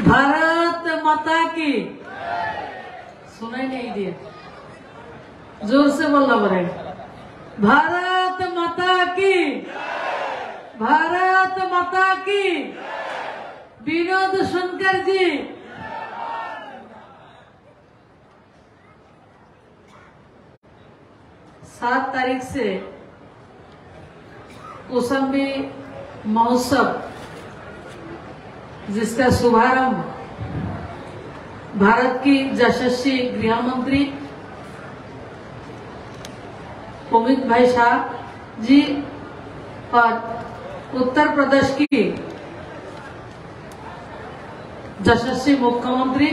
भारत माता की। सुनाई नहीं दिया, जोर से बोलना पड़ेगा। भारत माता की, भारत माता की। विनोद शंकर जी, सात तारीख से कौशाम्बी महोत्सव, जिसका शुभारंभ भारत की यशस्वी गृह मंत्री अमित भाई शाह जी और उत्तर प्रदेश की यशस्वी मुख्यमंत्री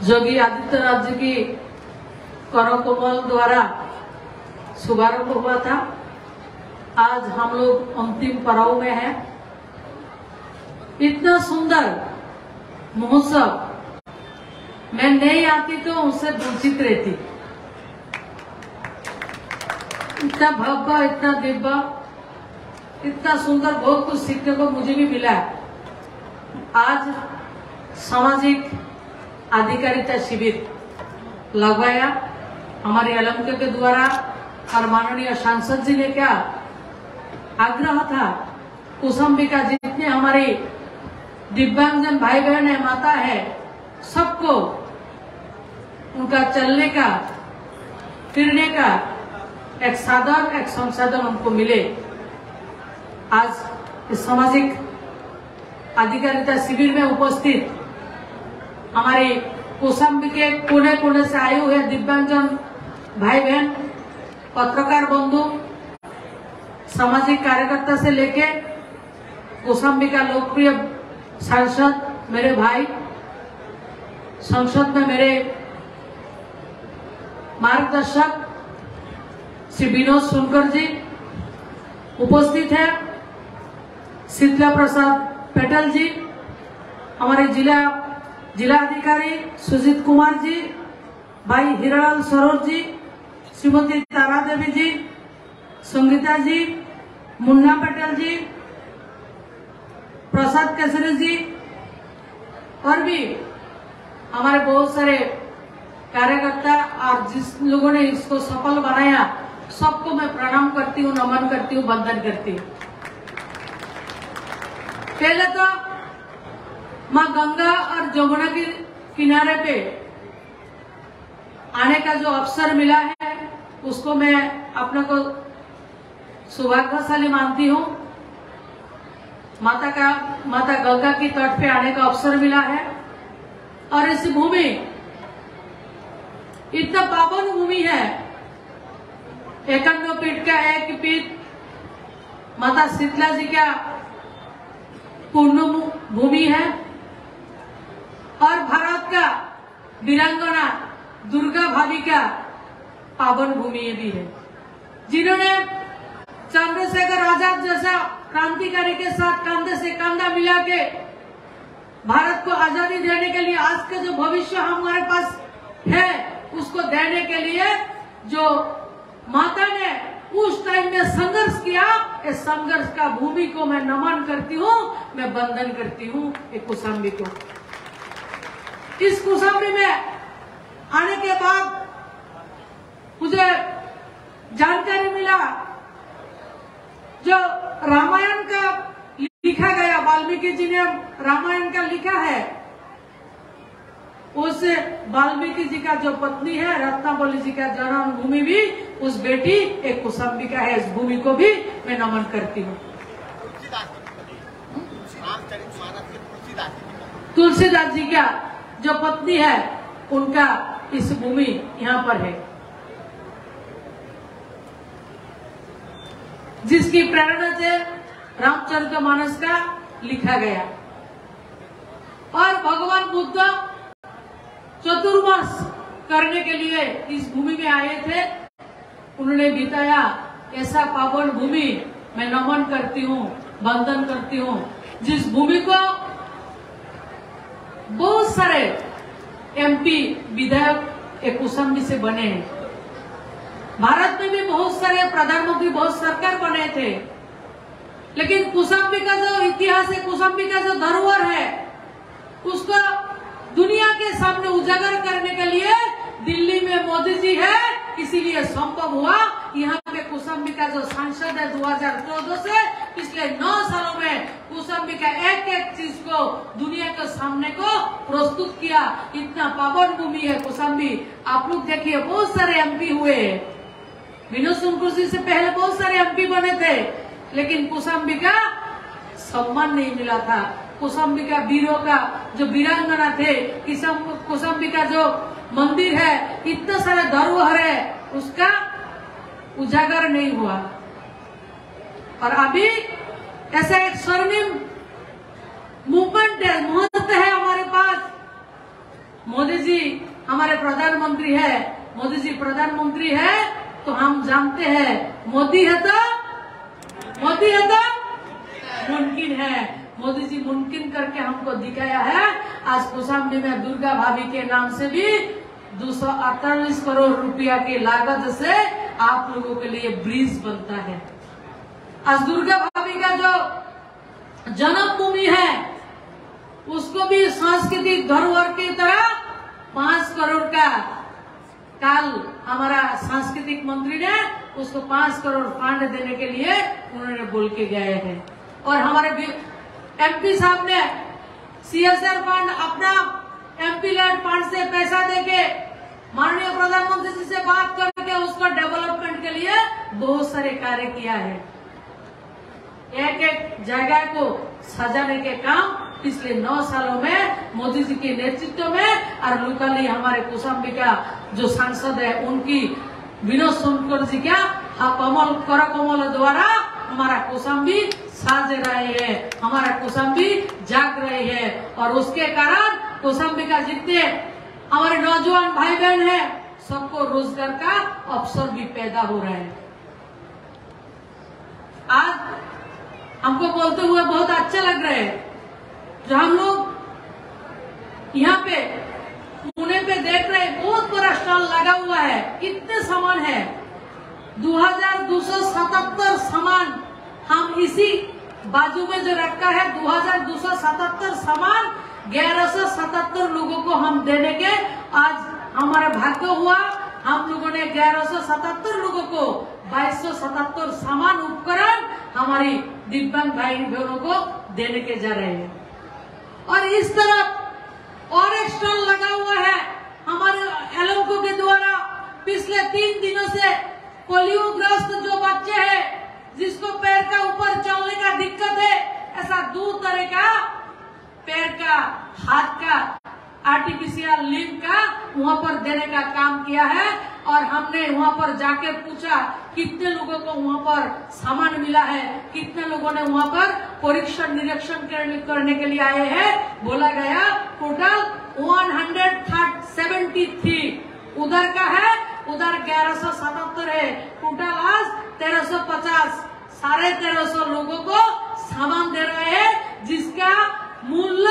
योगी आदित्यनाथ जी की करकमल द्वारा शुभारंभ हुआ था। आज हम लोग अंतिम पड़ाव में हैं। इतना सुंदर महोत्सव मैं नहीं आती तो उससे वंचित रहती। इतना भव्य, इतना दिव्य, इतना सुंदर, बहुत कुछ सीखने को मुझे भी मिला है। आज सामाजिक अधिकारिता शिविर लगवाया हमारे एलएमके के द्वारा और माननीय सांसद जी ने क्या आग्रह था, कौशाम्बी का जितने हमारे दिव्यांगजन भाई बहन है, माता है, सबको उनका चलने का, फिरने का एक साधन, एक संसाधन उनको मिले। आज इस सामाजिक अधिकारिता शिविर में उपस्थित हमारे कौशाम्बी के कोने कोने से आए हुए दिव्यांगजन भाई बहन, पत्रकार बंधु, सामाजिक कार्यकर्ता से लेके कौशाम्बी का लोकप्रिय सांसद मेरे भाई, संसद में मेरे मार्गदर्शक श्री विनोद शंकर जी उपस्थित है, शीतला प्रसाद पटेल जी, हमारे जिलाधिकारी सुजीत कुमार जी, भाई हीरालाल सरोज जी, श्रीमती तारा देवी जी, संगीता जी, मुन्ना पटेल जी, प्रसाद केसरी जी और भी हमारे बहुत सारे कार्यकर्ता और जिस लोगों ने इसको सफल बनाया, सबको मैं प्रणाम करती हूँ, नमन करती हूँ, वंदन करती हूँ। पहले तो माँ गंगा और जमुना के किनारे पे आने का जो अवसर मिला है, उसको मैं अपने को सौभाग्यशाली मानती हूँ। माता गंगा की तट पे आने का अवसर मिला है और इस भूमि इतना पावन भूमि है। 51 पीठ का एक पीठ माता शीतला जी का पूर्ण भूमि है और भारत का वीरांगना दुर्गा भाभी का पावन भूमि भी है, जिन्होंने चंद्रशेखर आजाद जैसा क्रांतिकारी के साथ कंधे से कंधा मिला के भारत को आजादी देने के लिए, आज का जो भविष्य हमारे पास है उसको देने के लिए जो माता ने उस टाइम में संघर्ष किया, इस संघर्ष का भूमि को मैं नमन करती हूँ, मैं वंदन करती हूँ एक कौशाम्बी को। इस कौशाम्बी में आने के बाद मुझे जानकारी मिला, जो रामायण का लिखा गया, वाल्मीकि जी ने रामायण का लिखा है, उस वाल्मीकि जी का जो पत्नी है रत्नावली जी का जन्मभूमि भी उस बेटी एक कौशाम्बी का है। इस भूमि को भी मैं नमन करती हूँ। तुलसीदास जी का जो पत्नी है, उनका इस भूमि यहाँ पर है, जिसकी प्रेरणा से रामचरितमानस का लिखा गया। और भगवान बुद्ध चतुर्मास करने के लिए इस भूमि में आए थे, उन्होंने बिताया ऐसा पावन भूमि मैं नमन करती हूँ, वंदन करती हूँ, जिस भूमि को बहुत सारे एमपी विधायक एक कौशाम्बी से बने हैं। भारत में भी बहुत सारे प्रधानमंत्री, बहुत सरकार बने थे, लेकिन कौशाम्बी का जो इतिहास है, कौशाम्बी का जो धरोहर है, उसको दुनिया के सामने उजागर करने के लिए दिल्ली में मोदी जी है, इसीलिए संभव हुआ। यहाँ पे कौशाम्बी का जो सांसद है 2014 से पिछले 9 सालों में कौशाम्बी का एक एक चीज को दुनिया के सामने को प्रस्तुत किया। इतना पावन भूमि है कौशाम्बी। आप लोग देखिए, बहुत सारे एमपी हुए, विनोद सोनकर जी से पहले बहुत सारे एमपी बने थे, लेकिन कौशाम्बी का सम्मान नहीं मिला था। कौशाम्बी का वीरों का जो वीरांगना थे, कौशाम्बी का जो मंदिर है, इतना सारा धरोहर है, उसका उजागर नहीं हुआ। और अभी ऐसा एक स्वर्णिम मूवमेंट है, मुहूर्त है हमारे पास। मोदी जी हमारे प्रधानमंत्री है, मोदी जी प्रधानमंत्री है तो हम जानते हैं मोदी है तो मुमकिन है। मोदी जी मुमकिन करके हमको दिखाया है। आज कौशाम्बी में दुर्गा भाभी के नाम से भी 248 करोड़ रुपया की लागत से आप लोगों के लिए ब्रिज बनता है। आज दुर्गा भाभी का जो जन्मभूमि है, उसको भी सांस्कृतिक धरोहर की तरह 5 करोड़ का कल हमारा सांस्कृतिक मंत्री ने उसको 5 करोड़ फंड देने के लिए उन्होंने बोल के गए हैं। और हमारे एमपी साहब ने सीएसआर फंड, अपना एमपी लैंड फंड से पैसा देके माननीय प्रधानमंत्री जी से बात करके उसका डेवलपमेंट के लिए बहुत सारे कार्य किया है। एक एक जगह को सजाने के काम पिछले 9 सालों में मोदी जी के नेतृत्व में, और लोकली हमारे कौशाम्बी का जो सांसद है उनकी विनोद सोनकर जी का कर कमल द्वारा हमारा कौशाम्बी साज रहे हैं, हमारा कौशाम्बी जाग रहे हैं। और उसके कारण कौशाम्बी का जितने हमारे नौजवान भाई बहन हैं, सबको रोजगार का अवसर भी पैदा हो रहा है। आज हमको बोलते हुए बहुत अच्छा लग रहा है, जो हम लोग यहाँ पे पुणे पे देख रहे हैं, बहुत बड़ा स्टॉल लगा हुआ है, कितने सामान है, 2277 सामान हम इसी बाजू में जो रखा है, 2277 सामान 1177 लोगों को हम देने के आज हमारा भाग्य हुआ। हम लोगों ने 1177 लोगों को 2277 सामान उपकरण हमारी दिव्यांग भाई बहनों को देने के जा रहे हैं। और इस तरफ और एक स्टॉल लगा हुआ है हमारे एलएमको के द्वारा। पिछले 3 दिनों से पोलियोग्रस्त जो बच्चे हैं, जिसको पैर का ऊपर चलने का दिक्कत है, ऐसा 2 तरह का पैर का, हाथ का आर्टिफिशियल लिम्ब का वहाँ पर देने का काम किया है। और हमने वहाँ पर जाके पूछा कितने लोगों को वहाँ पर सामान मिला है, कितने लोगों ने वहाँ पर परीक्षण निरीक्षण करने के लिए आए हैं। बोला गया टोटल 173 उधर का है, उधर 1177 है, टोटल आज 1350, 1350 लोगों को सामान दे रहे हैं, जिसका मूल्य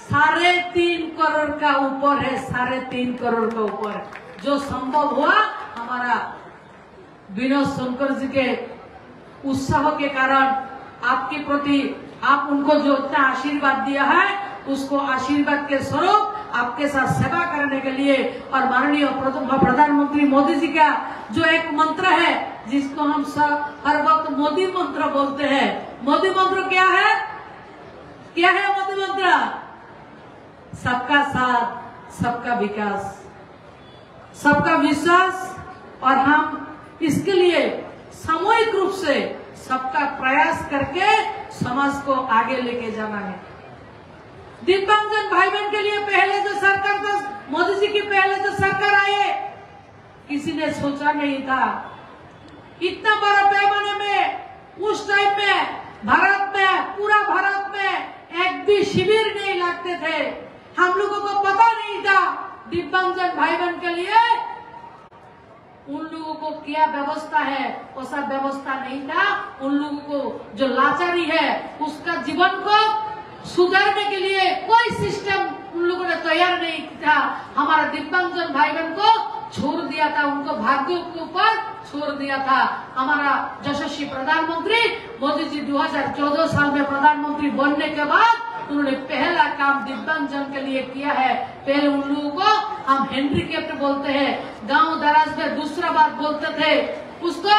3.5 करोड़ का ऊपर है, 3.5 करोड़ का ऊपर, जो संभव हुआ हमारा विनोद सोनकर जी के उत्साह के कारण। आपके प्रति आप उनको जो इतना आशीर्वाद दिया है, उसको आशीर्वाद के स्वरूप आपके साथ सेवा करने के लिए, और माननीय प्रधानमंत्री मोदी जी का जो एक मंत्र है, जिसको हम सब हर वक्त मोदी मंत्र बोलते हैं। मोदी मंत्र क्या है? क्या है मोदी मंत्र? सबका साथ, सबका विकास, सबका विश्वास। और हम इसके लिए सामूहिक रूप से सबका प्रयास करके समाज को आगे लेके जाना है। दिव्यांगजन भाई बहन के लिए पहले जो सरकार था, मोदी जी की पहले जो सरकार आए, किसी ने सोचा नहीं था इतना बड़ा पैमाने में उस टाइम में भारत में, पूरा भारत में एक भी शिविर नहीं लगते थे। हम लोगों को पता नहीं था दिव्यांगजन भाई बहन के लिए उन लोगों को क्या व्यवस्था है, वैसा व्यवस्था नहीं था। उन लोगों को जो लाचारी है, उसका जीवन को सुधारने के लिए कोई सिस्टम उन लोगों ने तैयार नहीं था। हमारा दिव्यांगजन भाई बहन को छोड़ दिया था, उनको भाग्यों के ऊपर छोड़ दिया था। हमारा यशस्वी प्रधानमंत्री मोदी जी 2014 साल में प्रधानमंत्री बनने के बाद उन्होंने पहला काम दिव्यांगजन के लिए किया है। पहले उन लोगों को हम हैंडीकैप्ड बोलते हैं, गांव दराज में दूसरा बात बोलते थे, उसको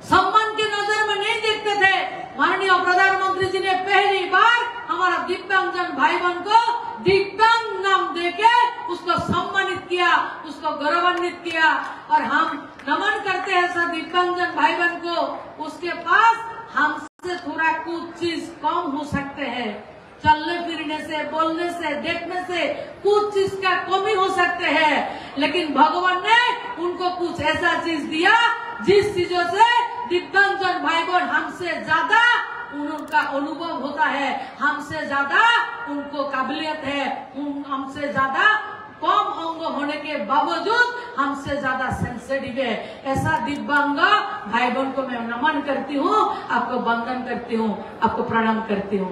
सम्मान की नजर में नहीं देखते थे। माननीय प्रधानमंत्री जी ने पहली बार हमारा दिव्यांगजन भाई बहन को दिव्यांग नाम देके उसको सम्मानित किया, उसको गौरवान्वित किया। और हम नमन करते हैं सब दिव्यांगजन भाई बहन को। उसके पास हमसे थोड़ा कुछ चीज कम हो सकते हैं, चलने फिरने से, बोलने से, देखने से कुछ चीज का कमी हो सकते हैं, लेकिन भगवान ने उनको कुछ ऐसा चीज दिया जिस चीजों से दिव्यांगजन भाई बहन हमसे ज्यादा उनका अनुभव होता है, हमसे ज्यादा उनको काबिलियत है, हमसे ज्यादा कम अंग होने के बावजूद हमसे ज्यादा सेंसिटिव है। ऐसा दिव्यांग भाई बहन को मैं नमन करती हूँ, आपको वंदन करती हूँ, आपको प्रणाम करती हूँ।